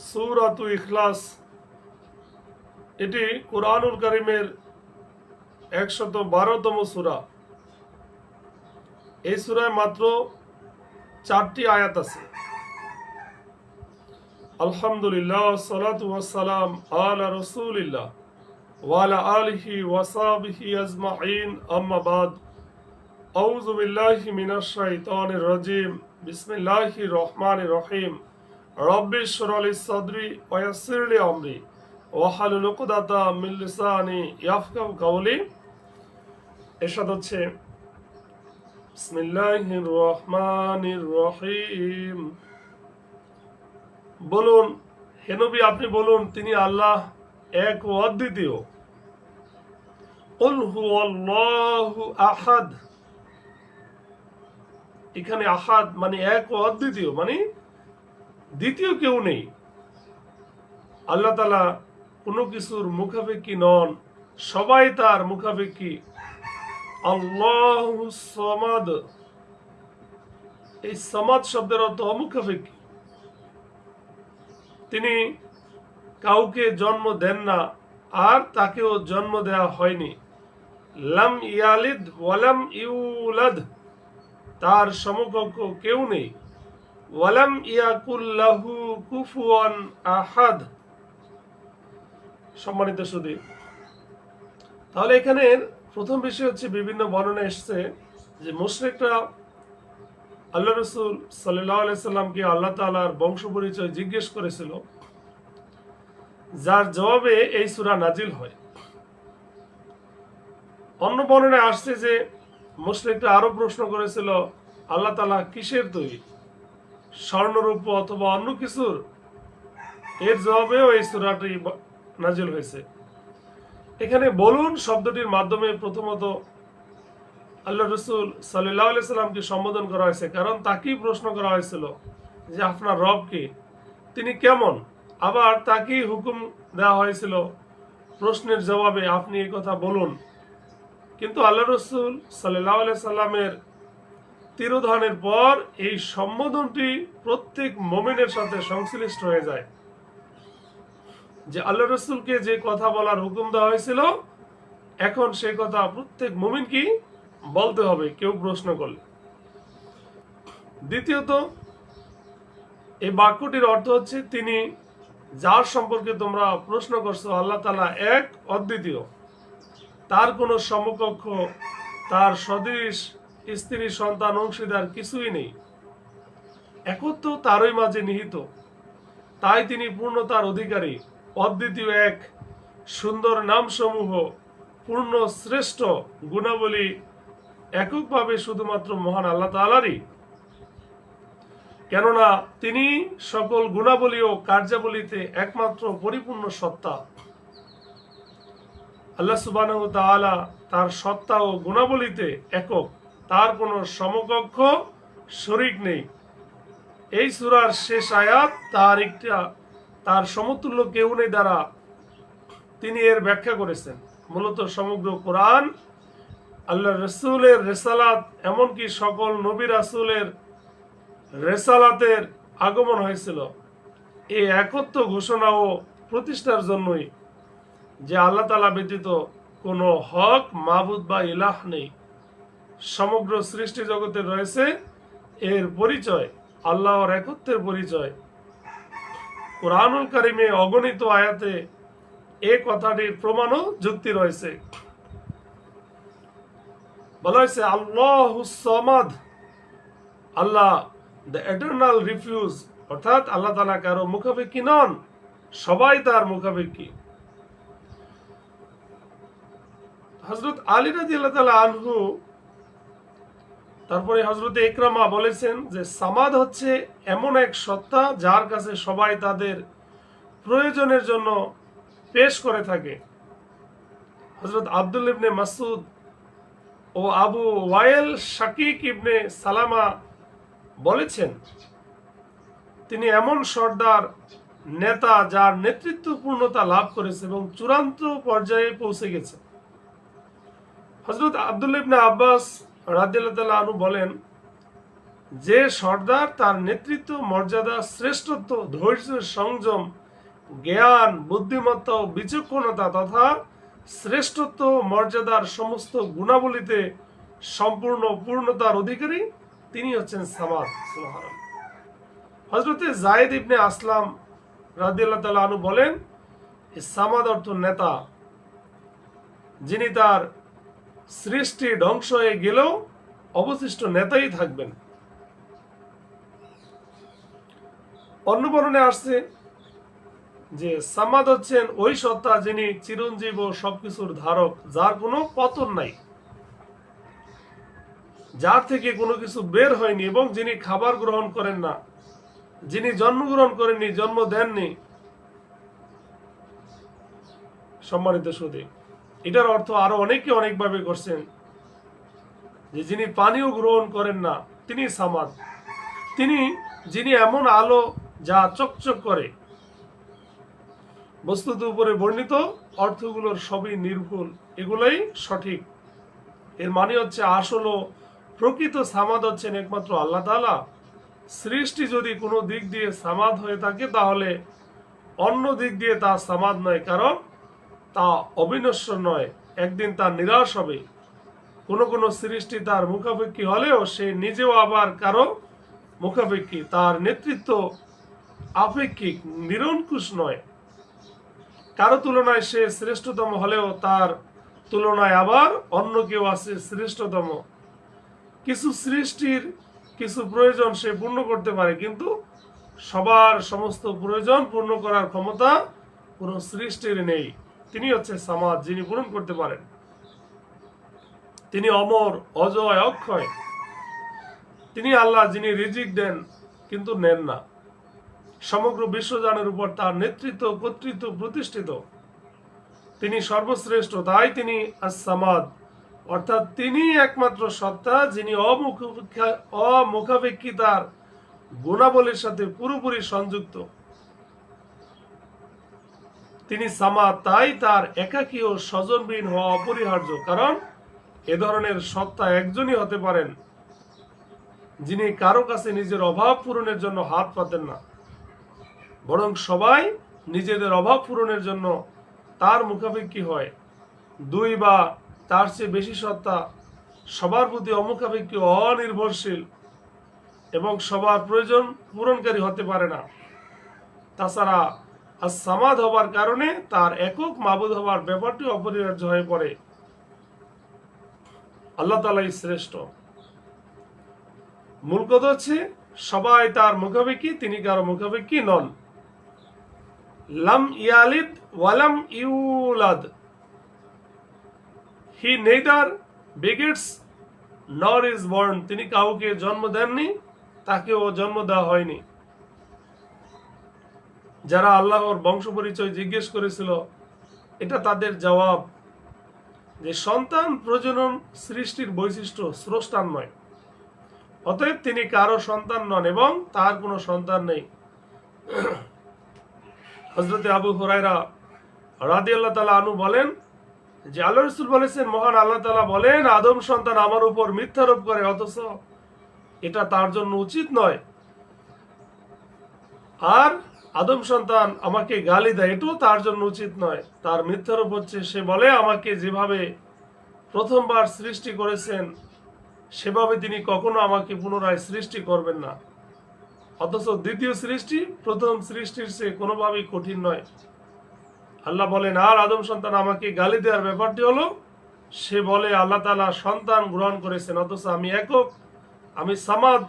সূরাতু ইখলাস এটি কুরআনুল কারীমের 112তম সূরা। এই সূরায় মাত্র 4টি আয়াত আছে। আলহামদুলিল্লাহ সালাতু ওয়াসসালাম আলা রাসূলিল্লাহ ওয়া আলা আলিহি ওয়া সাহবিহি আজমাইন, আম্মা বাদ। আউযু বিল্লাহি মিনাশ শাইতানির রাজিম। বিসমিল্লাহির রহমানির রহিম। রব্বি ইশরাহ লি সাদরি ওয়া ইয়াসসির লি আমরি ওয়াহলুল উকদাতাম মিন লিসানি ইয়াফকাহু কাওলি। এরশাদ হচ্ছে বিসমিল্লাহির রহমানির রহিম। বলুন হে নবী, আপনি বলুন তিনি আল্লাহ এক ও অদ্বিতীয়। কুল হুয়াল্লাহু আহাদ। এখানে আহাদ মানে এক ও অদ্বিতীয়, মানে দ্বিতীয় কেউ নেই। আল্লাহ তাআলা কোনো কিছুর মুখাপেক্ষী নন, সবাই তার মুখাপেক্ষী। আল্লাহু সামাদ, এই সামাদ শব্দের অর্থ অমুখাপেক্ষী। তিনি কাউকে জন্ম দেন না, আর তাকেও জন্ম দেওয়া হয়নি। লাম ইয়ালিদ ওয়ালাম ইউলাদ, তার সমকক্ষ কেউ নেই। ওয়ালাম ইয়াকুল লাহু কুফুয়ান আহাদ। সম্মানিত সুধী, তাহলে এখানে প্রথম বিষয় হচ্ছে বিভিন্ন বর্ণনা এসছে যে মুশরিকরা আল্লাহ রাসূল সাল্লাল্লাহু আলাইহি সাল্লামকে আল্লাহ তাআলার বংশ পরিচয় জিজ্ঞেস করেছিল, যার জবাবে এই সূরা নাজিল হয়। অন্য বর্ণনায় আসছে যে মুশরিকরা আরো প্রশ্ন করেছিল, আল্লাহ তাআলা কিসের তৈরি, স্বর্ণরূপ অথবা অন্য কিছুর? এর জবাবেও এই সূরাটি নাজিল হয়েছে। এখানে বলুন শব্দটির মাধ্যমে প্রথমত আল্লাহ রাসূল সাল্লাল্লাহু আলাইহি সাল্লামকে সম্বোধন করা হয়েছে, কারণ তাকেই প্রশ্ন করা হয়েছিল যে আপনার রব কে, তিনি কেমন। আবার তাকেই হুকুম দেওয়া হয়েছিল প্রশ্নের জবাবে আপনি এই কথা বলুন। কিন্তু আল্লাহ রাসূল সাল্লাল্লাহু আলাইহি সাল্লামের তিরোধানের পর এই সম্বোধনটি প্রত্যেক মুমিনের সাথে সংশ্লিষ্ট হয়ে যায়, যে আল্লাহ রাসূলকে যে কথা বলার হুকুম দেওয়া হয়েছিল, এখন সেই কথা প্রত্যেক মুমিনকেই বলতে হবে কেউ প্রশ্ন করলে। দ্বিতীয়ত, এই বাক্যটির অর্থ হচ্ছে তিনি যার সম্পর্কে তোমরা প্রশ্ন করছো, আল্লাহ তাআলা এক অদ্বিতীয়, তার কোনো সমকক্ষ, তার সদৃশ স্ত্রী সন্তান অংশীদার কিছুই নেই। একত্ব তারই মাঝে নিহিত, তাই তিনি পূর্ণতার অধিকারী, অদ্বিতীয়, এক সুন্দর নামসমূহ, পূর্ণ শ্রেষ্ঠ গুণাবলী এককভাবে শুধুমাত্র মহান আল্লাহ তাআলারই। কেননা তিনি সকল গুণাবলী ও কার্যাবলীতে একমাত্র পরিপূর্ণ সত্তা। আল্লাহ সুবহানাহু ওয়া তাআলা তার সত্তা ও গুণাবলীতে একক, তার কোনো সমকক্ষ শরীক নেই। এই সূরার শেষ আয়াত তার সমতুল্য কেউ নেই দ্বারা তিনি এর ব্যাখ্যা করেছেন। মূলত সমগ্র কোরআন, আল্লাহ রাসূলের রিসালাত, এমনকি সকল নবী রাসূলের রিসালাতের আগমন হয়েছিল এই একত্ব ঘোষণা ও প্রতিষ্ঠার জন্যই, যে আল্লাহ তাআলা ব্যতীত কোনো হক মাবুদ বা ইলাহ নেই। সমগ্র সৃষ্টি জগতে রয়েছে এর পরিচয়, আল্লাহর একত্বের পরিচয়। কুরআনুল কারীমে অগণিত আয়াতে এই কথাটির প্রমাণ ও যুক্তি রয়েছে। বলা হয়েছে আল্লাহুস সামাদ, আল্লাহ দ্য এটারনাল রিফিউজ, অর্থাৎ আল্লাহ তাআলা কারো মুখাপেক্ষী নন, সবাই তার মুখাপেক্ষী। হযরত আলী রাদিয়াল্লাহু তাআলা আনহু, তারপরে হযরত ইকরামা বলেছেন যে সামাদ হচ্ছে এমন এক সত্তা যার কাছে সবাই তাদের প্রয়োজনের জন্য পেশ করে থাকে। হযরত আব্দুল্লাহ ইবনে মাসউদ ও আবু ওয়াইল শাকিক ইবনে সালামা বলেছেন, তিনি এমন সর্দার নেতা যার নেতৃত্ব পূর্ণতা লাভ করেছে এবং চূড়ান্ত পর্যায়ে পৌঁছে গেছে। হযরত আব্দুল্লাহ ইবনে আব্বাস রাদিয়াল্লাহু তাআলা আনহু বলেন, যে সর্দার তার নেতৃত্ব, মর্যাদা, শ্রেষ্ঠত্ব, ধৈর্য, সংযম, জ্ঞান, বুদ্ধিমত্তা ও বিচক্ষণতা তথা শ্রেষ্ঠত্ব, মর্যাদার সমস্ত গুণাবলীতে সম্পূর্ণ পূর্ণতার অধিকারী, তিনি হচ্ছেন সামাদ। হযরতে যায়েদ ইবনে আসলাম রাদিয়াল্লাহু তাআলা আনহু বলেন, সামাদ অর্থ নেতা, যিনি তার সৃষ্টি ধ্বংস হয়ে গেলেও অবশিষ্ট নেতাই থাকবেন। অন্য বর্ণনে আসছে যে সামাদ হচ্ছেন ওই সত্তা যিনি চিরঞ্জীব ও সবকিছুর ধারক, যার কোনো পতন নাই, যার থেকে কোনো কিছু বের হয়নি, এবং যিনি খাবার গ্রহণ করেন না, যিনি জন্মগ্রহণ করেননি, জন্ম দেননি। সম্মানিত সুধী, এটার অর্থ আরো অনেকে অনেকভাবে করছেন, যে যিনি পানিও গ্রহণ করেন না, তিনি সামাদ। তিনি যিনি এমন আলো যা চকচক করে। বস্তুত উপরে বর্ণিত অর্থগুলোর সবই নির্ভুল, এগুলোই সঠিক। এর মানে হচ্ছে আসল ও প্রকৃত সামাদ হচ্ছেন একমাত্র আল্লাহ তাআলা। সৃষ্টি যদি কোনো দিক দিয়ে সামাদ হয়ে থাকে, তাহলে অন্য দিক দিয়ে তা সামাদ নয়, কারণ তা অবিনশ্বর নয়, একদিন তা নিরাশ হবে। কোনো কোনো সৃষ্টি তার মুখাপেক্ষী হলেও সে নিজেও আবার কারো মুখাপেক্ষী, তার নেতৃত্ব আপেক্ষিক, নিরঙ্কুশ নয়। কারো তুলনায় সে শ্রেষ্ঠতম হলেও তার তুলনায় আবার অন্য কেউ আছে শ্রেষ্ঠতম। কিছু সৃষ্টির কিছু প্রয়োজন সে পূর্ণ করতে পারে, কিন্তু সবার সমস্ত প্রয়োজন পূর্ণ করার ক্ষমতা কোনো সৃষ্টির নেই। তিনি হচ্ছে সামাদ, যিনি পূরণ করতে পারেন। তিনি অমর, অজয়, অক্ষয়। তিনি আল্লাহ, যিনি রিজিক দেন কিন্তু নেন না। সমগ্র বিশ্বজানের উপর তার নেতৃত্ব, কর্তৃত্ব প্রতিষ্ঠিত। তিনি সর্বশ্রেষ্ঠ, তাই তিনি আস-সামাদ, অর্থাৎ তিনি একমাত্র সত্তা যিনি অমুখাপেক্ষী, তার গুণাবলীর সাথে পুরোপুরি সংযুক্ত। তিনি সামাদ, তাই তার একাকী ও স্বজনবিহীন হওয়া অপরিহার্য, কারণ এ ধরনের সত্তা একজনই হতে পারেন, যিনি কারো কাছে নিজের অভাব পূরণের জন্য হাত পাতেন না, বরং সবাই নিজেদের অভাব পূরণের জন্য তার মুখাপেক্ষী হয়। দুই বা তার চেয়ে বেশি সত্তা সবার প্রতি অমুখাপেক্ষী, অনির্ভরশীল এবং সবার প্রয়োজন পূরণকারী হতে পারে না। তাছাড়া আস-সামাদ হবার কারণে তার একক মাবুদ হবার ব্যাপারটি অপরিহার্য হয়ে পড়ে। আল্লাহ তাআলাই শ্রেষ্ঠ। মূল কথা হচ্ছে সবাই তার মুখাপেক্ষী, তিনি কারো মুখাপেক্ষী নন। লাম ইয়ালিদ ওয়ালাম ইউলাদ, হি neither begets nor is born, তিনি কাউকে জন্ম দেননি, তাকেও জন্ম দেওয়া হয়নি। যারা আল্লাহর বংশ পরিচয় জিজ্ঞেস করেছিল, এটা তাদের জবাব যে সন্তান প্রজনন সৃষ্টির বৈশিষ্ট্য, স্রষ্টার নয়। অতএব তিনি কারো সন্তান নন এবং তার কোনো সন্তান নেই। হযরতে আবু হুরায়রা রাদিয়াল্লাহু তাআলা আনহু বলেন যে আল্লাহ রাসূল বলেছেন, মহান আল্লাহ তাআলা বলেন, আদম সন্তান আমার উপর মিথ্যারোপ করে, অথচ এটা তার জন্য উচিত নয়। আর আদম সন্তান আমাকে গালি দেয়, এটাও তার জন্য উচিত নয়। তার মিথ্যারোপ হচ্ছে, সে বলে আমাকে যেভাবে প্রথমবার সৃষ্টি করেছেন সেভাবে তিনি কখনো আমাকে পুনরায় সৃষ্টি করবেন না। অথচ দ্বিতীয় সৃষ্টি প্রথম সৃষ্টির চেয়ে কোনোভাবেই কঠিন নয়। আল্লাহ বলেন, আর আদম সন্তান আমাকে গালি দেওয়ার ব্যাপারটি হলো, সে বলে আল্লাহ তাআলা সন্তান গ্রহণ করেছেন, অথচ আমি একক, আমি সামাদ,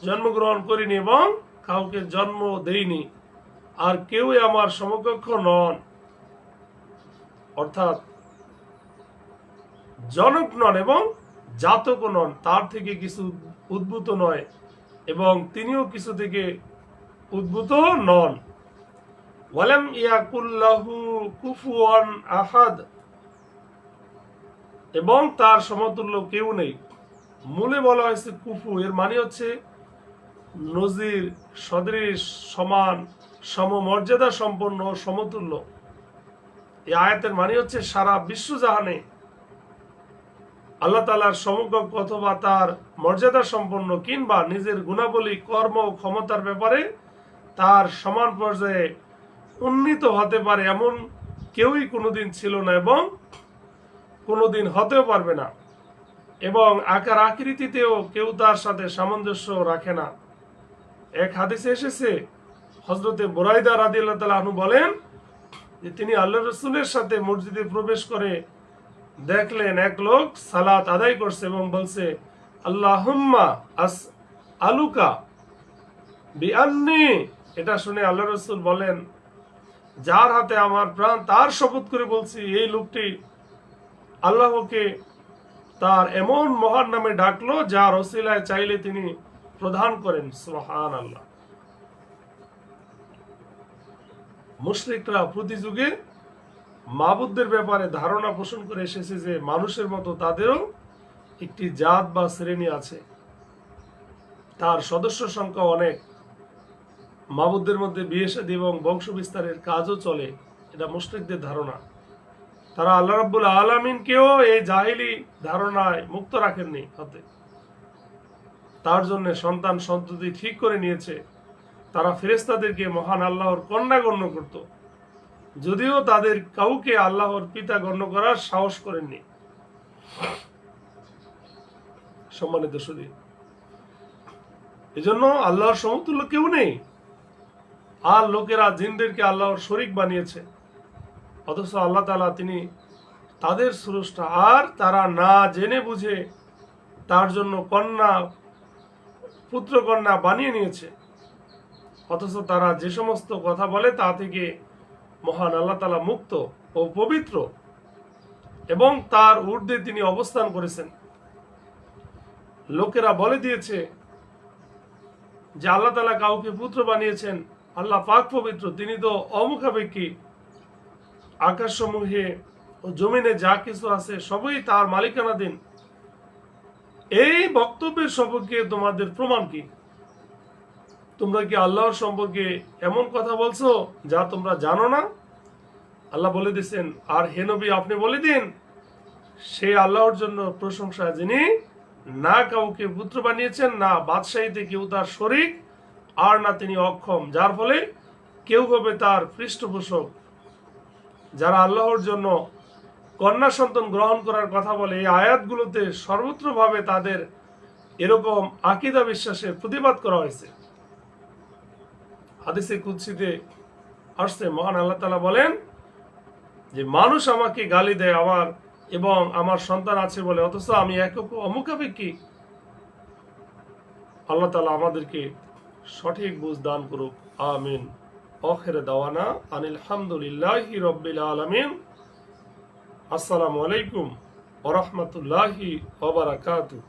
জন্মগ্রহণ করিনি এবং কাউকে জন্ম দেইনি, আর কেউই আমার সমকক্ষ নন। অর্থাৎ জনক নন এবং জাতকও নন, তার থেকে কিছু উদ্ভূত নয় এবং তিনিও কিছু থেকে উদ্ভূত নন। ওয়ালাম ইয়াকুল্লাহু কুফুয়ান আহাদ, এবং তার সমতুল্য কেউ নেই। মূলে বলা হয়েছে কুফু, এর মানে হচ্ছে নজির, সদৃশ, সমান, সমমর্যাদা সম্পন্ন, সমতুল্য। এই আয়াতের মানে হচ্ছে সারা বিশ্বজাহানে আল্লাহ তাআলার সমকক্ষ অথবা তার মর্যাদা সম্পন্ন কিংবা নিজের গুণাবলী কর্ম ও ক্ষমতার ব্যাপারে তার সমান পর্যায়ে উন্নীত হতে পারে এমন কেউই কোনোদিন ছিল না এবং কোনোদিন হতেও পারবে না, এবং আকার আকৃতিতেও কেউ তার সাথে সামঞ্জস্য রাখে না। এক হাদিসে এসেছে, হযরতে বুরাইদা রাদিয়াল্লাহু তাআলা আনহু বলেন যে তিনি আল্লাহ রাসূলের সাথে মসজিদে প্রবেশ করে দেখলেন এক লোক সালাত আদায় করছে এবং বলছে, আল্লাহুম্মা আসআলুকা বিআন্নি। এটা শুনে আল্লাহ রাসূল বলেন, যার হাতে আমার প্রাণ তার শপথ করে বলছি, এই লোকটি আল্লাহকে তার এমন মহান নামে ডাকলো যার ওসিলায় চাইলে তিনি প্রদান করেন। সুবহানাল্লাহ। মুশরিকরা প্রতি যুগে মাবুদদের ব্যাপারে ধারণা পোষণ করে এসেছে যে মানুষের মতো তাদেরও একটি জাত বা শ্রেণী আছে, তার সদস্য সংখ্যা অনেক, মাবুদদের মধ্যে বিয়ে শাদী এবং বংশ বিস্তারের কাজও চলে। এটা মুশরিকদের ধারণা। তারা আল্লাহ রাব্বুল আলামিনকেও এই জাহিলি ধারণায় মুক্ত রাখেননি হাতে। তার জন্য সন্তান সন্ততি ঠিক করে নিয়েছে। তারা ফেরেশতাদেরকে মহান আল্লাহর কন্যা গণ্য করত, যদিও তাদের কাউকে আল্লাহর পিতা গণ্য করার সাহস করেননি। সম্মানিত সুধী, এজন্য আল্লাহর সমতুল্য কেউ নেই। আর লোকেরা জিনদেরকে আল্লাহর শরীক বানিয়েছে, অথচ আল্লাহ তাআলা তিনি তাদের স্রষ্টা, আর তারা না জেনে বুঝে তার জন্য কন্যা পুত্র কন্যা বানিয়ে নিয়েছে। অথচ তারা যে সমস্ত কথা বলে তা থেকে মহান আল্লাহ তাআলা মুক্ত ও পবিত্র, এবং তার ঊর্ধ্বে তিনি অবস্থান করেছেন। লোকেরা বলে দিয়েছে যে আল্লাহ তাআলা কাউকে পুত্র বানিয়েছেন, আল্লাহ পাক পবিত্র, তিনি তো অমুখাপেক্ষী, আকাশ সমূহে ও জমিনে যা কিছু আছে সবই তার মালিকানাধীন। এই বক্তব্যের সপক্ষে তোমাদের প্রমাণ কি? তোমরা কি আল্লাহর সম্পর্কে এমন কথা বলছো যা তোমরা জানো না? আল্লাহ বলে দিয়েছেন, আর হে নবী আপনি বলে দিন, সে আল্লাহর জন্য প্রশংসা যিনি না কাউকে পুত্র বানিয়েছেন, না বাদশাহীতে কেউ তার শরীক, আর না তিনি অক্ষম, যার ফলে কেউ হবে তার পৃষ্ঠপোষক। যারা আল্লাহর জন্য কন্যা সন্তান গ্রহণ করার কথা বলে, এই আয়াতগুলোতে সর্বত্রভাবে তাদের এরকম আকীদা বিশ্বাসের প্রতিবাদ করা হয়েছে। হাদিসে কুদসিতে আসছে, মহান আল্লাহ তাআলা বলেন যে মানুষ আমাকে গালি দেয় আমার এবং আমার সন্তান আছে বলে, অথচ আমি একক অমুখাপেক্ষী। আল্লাহ তাআলা আমাদেরকে সঠিক বুঝ দান করুক, আমিন। আখিরে দাওয়ানা আনিল হামদুলিল্লাহি রাব্বিল আলামিন। আসসালামু আলাইকুম ওয়া রাহমাতুল্লাহি ওয়া বারাকাতুহু।